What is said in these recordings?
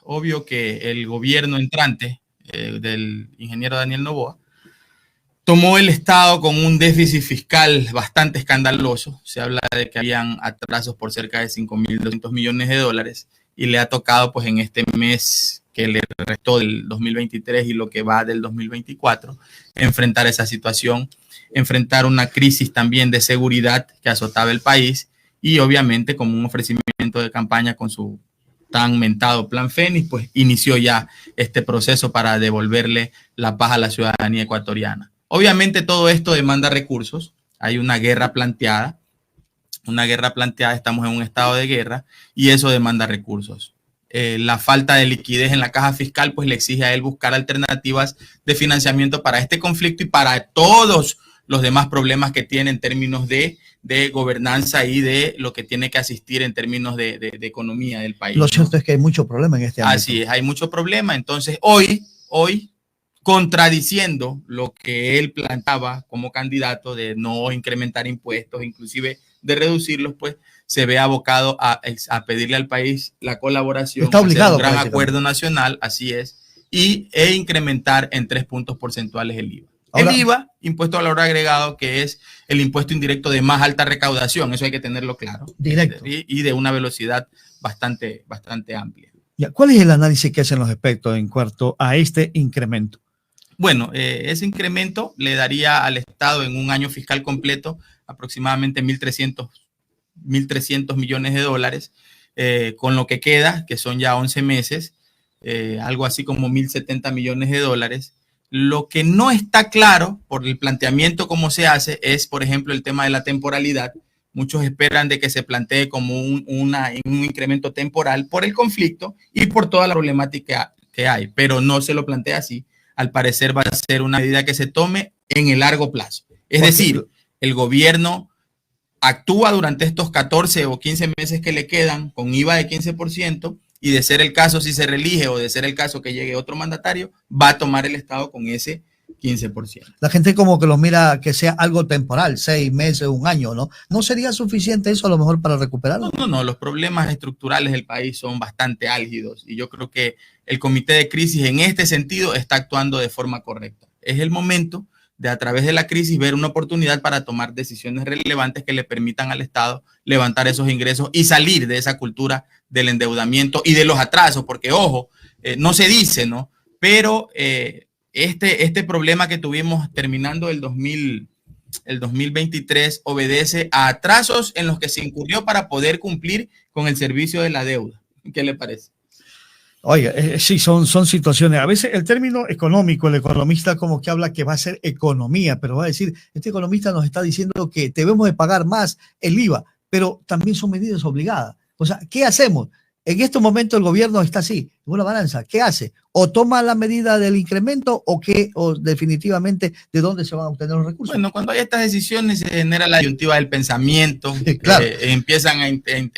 obvio que el gobierno entrante del ingeniero Daniel Noboa tomó el Estado con un déficit fiscal bastante escandaloso. Se habla de que habían atrasos por cerca de 5.200 millones de dólares y le ha tocado pues en este mes que le restó del 2023 y lo que va del 2024 enfrentar esa situación, enfrentar una crisis también de seguridad que azotaba el país y obviamente como un ofrecimiento de campaña con su tan mentado Plan Fénix, pues inició ya este proceso para devolverle la paz a la ciudadanía ecuatoriana. Obviamente todo esto demanda recursos, hay una guerra planteada, estamos en un estado de guerra y eso demanda recursos. La falta de liquidez en la caja fiscal pues le exige a él buscar alternativas de financiamiento para este conflicto y para todos los demás problemas que tiene en términos de gobernanza y de lo que tiene que asistir en términos de economía del país. Lo cierto es que hay mucho problema en este ámbito. Así es, hay mucho problema. Entonces, hoy, contradiciendo lo que él plantaba como candidato de no incrementar impuestos, inclusive de reducirlos, pues se ve abocado a pedirle al país la colaboración, está obligado, un gran acuerdo nacional, así es, e incrementar en 3 puntos porcentuales el IVA. Ahora, el IVA, impuesto al valor agregado, que es el impuesto indirecto de más alta recaudación, eso hay que tenerlo claro. Directo. Y de una velocidad bastante amplia. ¿Cuál es el análisis que hacen los expertos en cuanto a este incremento? Bueno, ese incremento le daría al Estado en un año fiscal completo aproximadamente 1.300 millones de dólares, con lo que queda, que son ya 11 meses, algo así como 1.070 millones de dólares. Lo que no está claro por el planteamiento como se hace es, por ejemplo, el tema de la temporalidad. Muchos esperan de que se plantee como un incremento temporal por el conflicto y por toda la problemática que hay, pero no se lo plantea así. Al parecer va a ser una medida que se tome en el largo plazo. Es decir, el gobierno actúa durante estos 14 o 15 meses que le quedan con IVA de 15%, y de ser el caso si se reelige o de ser el caso que llegue otro mandatario, va a tomar el Estado con ese 15%. La gente como que lo mira que sea algo temporal, 6 meses, un año, ¿no? ¿No sería suficiente eso a lo mejor para recuperarlo? No, los problemas estructurales del país son bastante álgidos y yo creo que el comité de crisis en este sentido está actuando de forma correcta. Es el momento de a través de la crisis ver una oportunidad para tomar decisiones relevantes que le permitan al Estado levantar esos ingresos y salir de esa cultura del endeudamiento y de los atrasos, porque ojo, no se dice, ¿no? Pero este problema que tuvimos terminando el 2023 obedece a atrasos en los que se incurrió para poder cumplir con el servicio de la deuda. ¿Qué le parece? Oiga, sí, son situaciones. A veces el término económico, el economista como que habla que va a ser economía, pero va a decir, este economista nos está diciendo que debemos de pagar más el IVA, pero también son medidas obligadas. O sea, ¿qué hacemos? En este momento el gobierno está así, en una balanza. ¿Qué hace? ¿O toma la medida del incremento o definitivamente de dónde se van a obtener los recursos? Bueno, cuando hay estas decisiones se genera la disyuntiva del pensamiento, claro. Empiezan a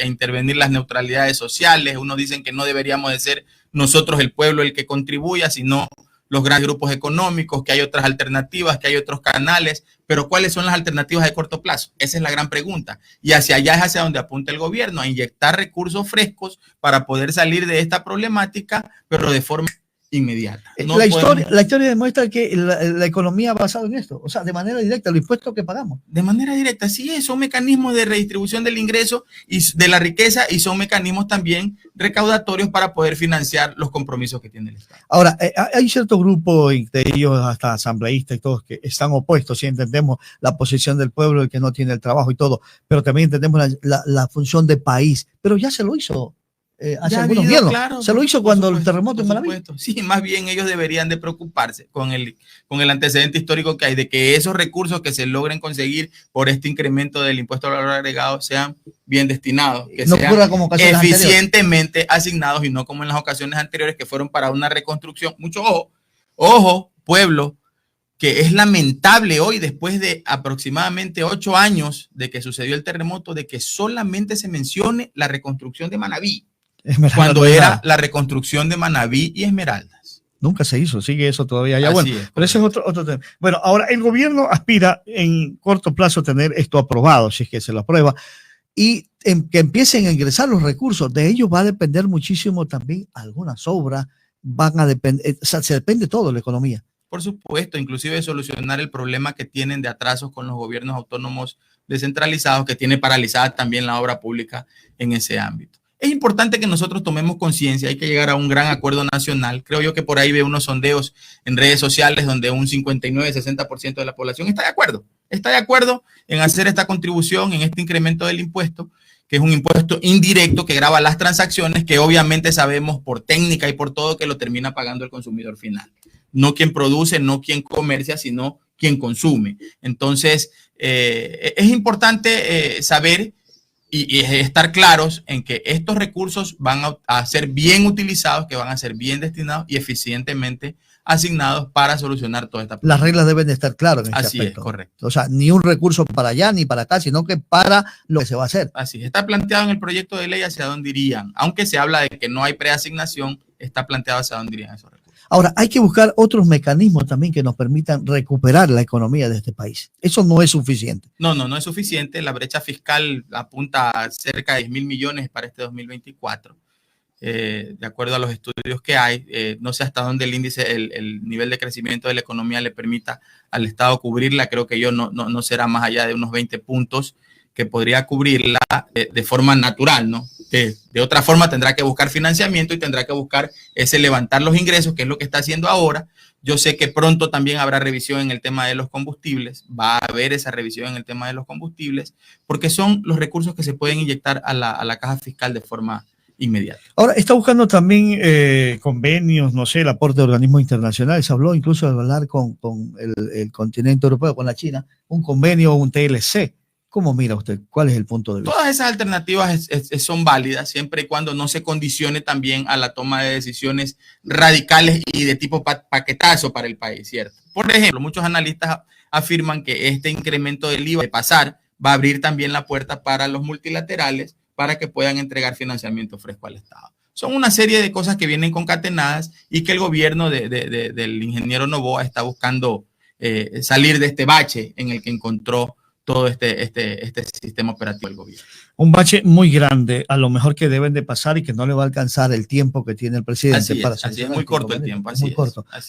intervenir las neutralidades sociales, unos dicen que no deberíamos de ser nosotros el pueblo el que contribuya, sino los grandes grupos económicos, que hay otras alternativas, que hay otros canales, pero ¿cuáles son las alternativas de corto plazo? Esa es la gran pregunta. Y hacia allá es hacia donde apunta el gobierno, a inyectar recursos frescos para poder salir de esta problemática, pero de forma inmediata. La historia demuestra que la economía ha basado en esto, o sea, de manera directa, los impuestos que pagamos. De manera directa, sí, son mecanismos de redistribución del ingreso y de la riqueza y son mecanismos también recaudatorios para poder financiar los compromisos que tiene el Estado. Ahora, hay cierto grupo, entre ellos hasta asambleístas y todos, que están opuestos, si entendemos la posición del pueblo, el que no tiene el trabajo y todo, pero también entendemos la función de país, pero ya se lo hizo. Hace algunos gobiernos. Claro, se lo hizo cuando el terremoto en Manaví. Sí, más bien ellos deberían de preocuparse con el antecedente histórico que hay de que esos recursos que se logren conseguir por este incremento del impuesto al valor agregado sean bien destinados, que no sean como eficientemente asignados y no como en las ocasiones anteriores que fueron para una reconstrucción. Mucho ojo, pueblo, que es lamentable hoy, después de aproximadamente 8 años de que sucedió el terremoto, de que solamente se mencione la reconstrucción de Manaví. Cuando era la reconstrucción de Manaví y Esmeraldas. Nunca se hizo, sigue eso todavía. Ya, bueno, pero ese es otro tema. Bueno, ahora el gobierno aspira en corto plazo a tener esto aprobado, si es que se lo aprueba. y que empiecen a ingresar los recursos. De ellos va a depender muchísimo también algunas obras, van a depender, o sea, se depende todo de la economía. Por supuesto, inclusive solucionar el problema que tienen de atrasos con los gobiernos autónomos descentralizados, que tiene paralizada también la obra pública en ese ámbito. Es importante que nosotros tomemos conciencia, hay que llegar a un gran acuerdo nacional. Creo yo que por ahí veo unos sondeos en redes sociales donde un 59-60% de la población está de acuerdo en hacer esta contribución, en este incremento del impuesto, que es un impuesto indirecto que grava las transacciones, que obviamente sabemos por técnica y por todo que lo termina pagando el consumidor final. No quien produce, no quien comercia, sino quien consume. Entonces, es importante saber y estar claros en que estos recursos van a ser bien utilizados, que van a ser bien destinados y eficientemente asignados para solucionar toda esta problemática. Las reglas deben de estar claras en este aspecto. Así es, correcto. O sea, ni un recurso para allá ni para acá, sino que para lo que se va a hacer. Así es, está planteado en el proyecto de ley hacia dónde irían. Aunque se habla de que no hay preasignación, está planteado hacia dónde irían esos recursos. Ahora, hay que buscar otros mecanismos también que nos permitan recuperar la economía de este país. Eso no es suficiente. No es suficiente. La brecha fiscal apunta a cerca de 10.000 millones para este 2024. De acuerdo a los estudios que hay, no sé hasta dónde el índice, el nivel de crecimiento de la economía le permita al Estado cubrirla. Creo que no será más allá de unos 20 puntos que podría cubrirla de forma natural, ¿no? De otra forma tendrá que buscar financiamiento y tendrá que buscar ese levantar los ingresos, que es lo que está haciendo ahora. Yo sé que pronto también habrá revisión en el tema de los combustibles, va a haber esa revisión en el tema de los combustibles, porque son los recursos que se pueden inyectar a la caja fiscal de forma inmediata. Ahora, está buscando también convenios, no sé, el aporte de organismos internacionales. Se habló incluso de hablar con el continente europeo, con la China, un convenio, un TLC. ¿Cómo mira usted? ¿Cuál es el punto de vista? Todas esas alternativas son válidas siempre y cuando no se condicione también a la toma de decisiones radicales y de tipo paquetazo para el país, ¿cierto? Por ejemplo, muchos analistas afirman que este incremento del IVA de pasar va a abrir también la puerta para los multilaterales para que puedan entregar financiamiento fresco al Estado. Son una serie de cosas que vienen concatenadas y que el gobierno del ingeniero Noboa está buscando salir de este bache en el que encontró todo este sistema operativo del gobierno. Un bache muy grande, a lo mejor que deben de pasar y que no le va a alcanzar el tiempo que tiene el presidente. Así es, muy corto el tiempo, así es.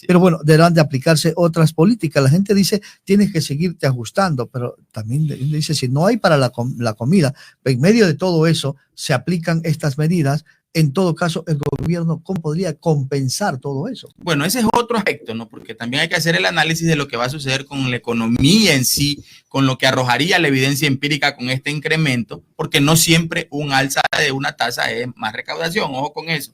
Pero bueno, deberán de aplicarse otras políticas. La gente dice, tienes que seguirte ajustando, pero también dice, si no hay para la comida, en medio de todo eso, se aplican estas medidas. En todo caso, el gobierno podría compensar todo eso. Bueno, ese es otro aspecto, ¿no? Porque también hay que hacer el análisis de lo que va a suceder con la economía en sí, con lo que arrojaría la evidencia empírica con este incremento, porque no siempre un alza de una tasa es más recaudación. Ojo con eso.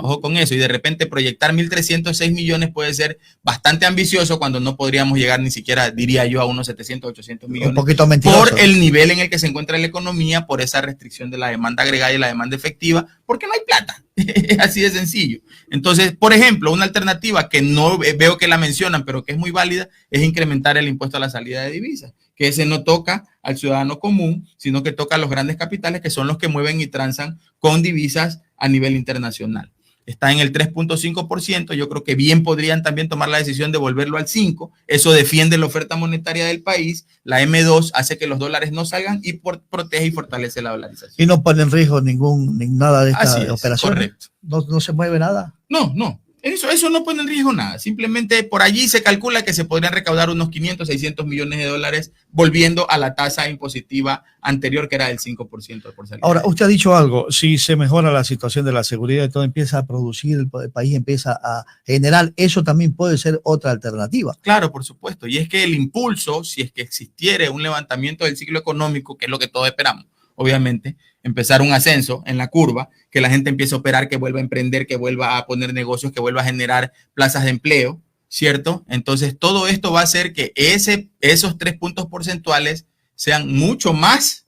Ojo con eso. Y de repente proyectar 1.306 millones puede ser bastante ambicioso cuando no podríamos llegar ni siquiera, diría yo, a unos 700, 800 millones. Un poquito mentiroso. Por el nivel en el que se encuentra la economía, por esa restricción de la demanda agregada y la demanda efectiva, porque no hay plata. Es así de sencillo. Entonces, por ejemplo, una alternativa que no veo que la mencionan, pero que es muy válida, es incrementar el impuesto a la salida de divisas, que ese no toca al ciudadano común, sino que toca a los grandes capitales, que son los que mueven y transan con divisas a nivel internacional. Está en el 3.5%, yo creo que bien podrían también tomar la decisión de volverlo al 5%, eso defiende la oferta monetaria del país, la M2 hace que los dólares no salgan y protege y fortalece la dolarización. Y no pone en riesgo nada de esta operación. Correcto. ¿No se mueve nada? No. Eso no pone en riesgo nada. Simplemente por allí se calcula que se podrían recaudar unos 500, 600 millones de dólares volviendo a la tasa impositiva anterior que era del 5% por salida. Ahora, usted ha dicho algo, si se mejora la situación de la seguridad y todo empieza a producir, el país empieza a generar, eso también puede ser otra alternativa. Claro, por supuesto. Y es que el impulso, si es que existiera un levantamiento del ciclo económico, que es lo que todos esperamos, obviamente, empezar un ascenso en la curva, que la gente empiece a operar, que vuelva a emprender, que vuelva a poner negocios, que vuelva a generar plazas de empleo, ¿cierto? Entonces, todo esto va a hacer que esos 3 puntos porcentuales sean mucho más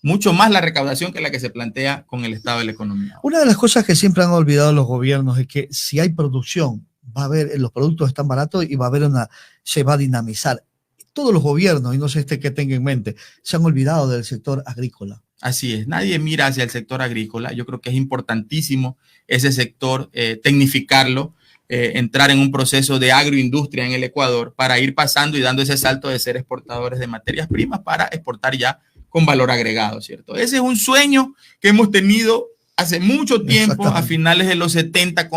la recaudación que la que se plantea con el estado de la economía. Una de las cosas que siempre han olvidado los gobiernos es que si hay producción, va a haber, los productos están baratos y se va a dinamizar. Todos los gobiernos, y no sé qué tenga en mente, se han olvidado del sector agrícola. Así es, nadie mira hacia el sector agrícola. Yo creo que es importantísimo ese sector, tecnificarlo, entrar en un proceso de agroindustria en el Ecuador para ir pasando y dando ese salto de ser exportadores de materias primas para exportar ya con valor agregado, ¿cierto? Ese es un sueño que hemos tenido hace mucho tiempo, a finales de los 70,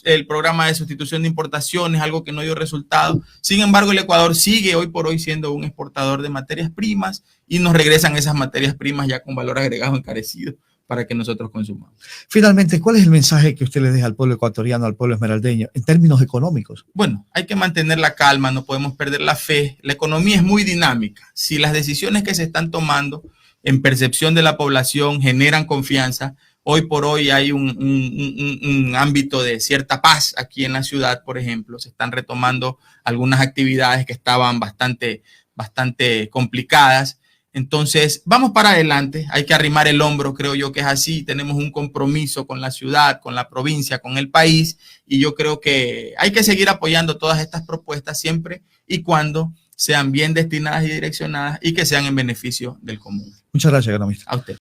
el programa de sustitución de importaciones, algo que no dio resultado. Sin embargo, el Ecuador sigue hoy por hoy siendo un exportador de materias primas y nos regresan esas materias primas ya con valor agregado encarecido para que nosotros consumamos. Finalmente, ¿cuál es el mensaje que usted le deja al pueblo ecuatoriano, al pueblo esmeraldeño, en términos económicos? Bueno, hay que mantener la calma, no podemos perder la fe. La economía es muy dinámica. Si las decisiones que se están tomando en percepción de la población generan confianza, hoy por hoy hay un ámbito de cierta paz aquí en la ciudad, por ejemplo. Se están retomando algunas actividades que estaban bastante complicadas. Entonces, vamos para adelante, hay que arrimar el hombro, creo yo que es así, tenemos un compromiso con la ciudad, con la provincia, con el país, y yo creo que hay que seguir apoyando todas estas propuestas siempre y cuando sean bien destinadas y direccionadas y que sean en beneficio del común. Muchas gracias, economista. A usted.